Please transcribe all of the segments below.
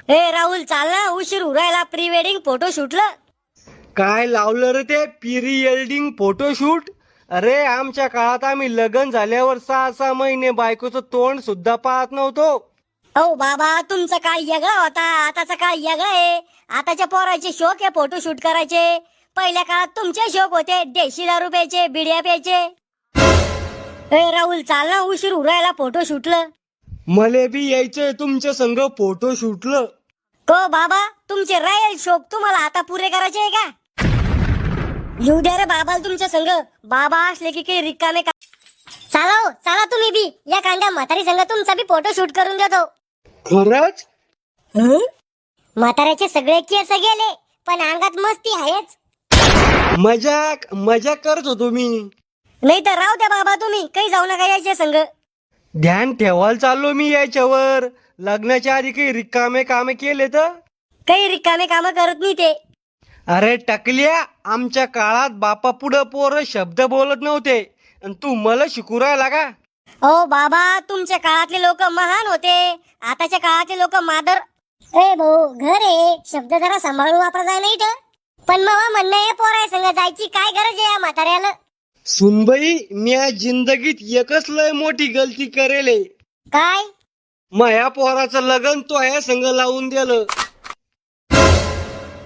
ए राहुल चाल ना, उशीर उरायला. प्री वेडिंग फोटो शूटला. काय लावलं रे ते प्री वेडिंग फोटोशूट? अरे आमच्या काळात आम्ही लग्न झाल्यावर 6-6 महिने बायकोचं तोंड सुद्धा पाहत नव्हतो. अहो बाबा, तुमचा काळ वेगळा होता, आताचा काळ वेगळा आहे. आताच्या पोराचे शौक आहे फोटो शूट करायचे. पहिल्या काळात तुमचे शौक होते देशी दारू प्यायचे, बिड्या प्यायचे. ए राहुल चाल ना, उशीर उरायला. फोटो शूटला. मले बी यायचंय तुमच्या संग फोटो शूटलं. को बाबा, तुमचे राहील शौक तुम्हाला आता पुरे करायचे आहे का? येऊ द्या रे बाबाला तुमच्या संग. बाबा असले की काही रिकामे का. चाला हो, चाला तुम्ही बी. या कांद्या म्हातारी संग तुमचा बी फोटो शूट करून देतो. खरंच? म्हाताऱ्याचे सगळे केस गेले, पण अंगात मस्ती आहेच. मजाक करत होतो मी. नाही तर राहू द्या बाबा, तुम्ही काही जाऊ नका यायचे संग. ध्यान ठेवायला चाललो मी याच्यावर. लग्नाच्या आधी काही रिकामे कामे केले तर? काही रिकामे काम करत नाही ते. अरे टकल्या, आमच्या काळात बापा पुढं पोरं शब्द बोलत नव्हते आणि तू मला शिकू राहिला का? ओ बाबा, तुमच्या काळातले लोक महान होते, आताच्या काळातले लोक मादर. ए भाऊ, घर आहे, शब्द जरा सांभाळून वापरा जाय नाही तर. पण मग म्हणणं आहे, पोराय संग जायची काय गरज आहे या म्हाताऱ्याला? सुनबाई, मी आज जिंदगीत एकच लय मोठी गलती करेले. काय? माया पोराचं लग्न तो या संग लावून दिलं.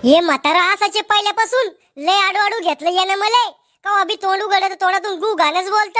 हे म्हातारा असाचे पहिल्यापासून लय आडू घेतलं यानं मले. का अभि तोंड उघडलं तर तोंडातून गु घालच बोलत.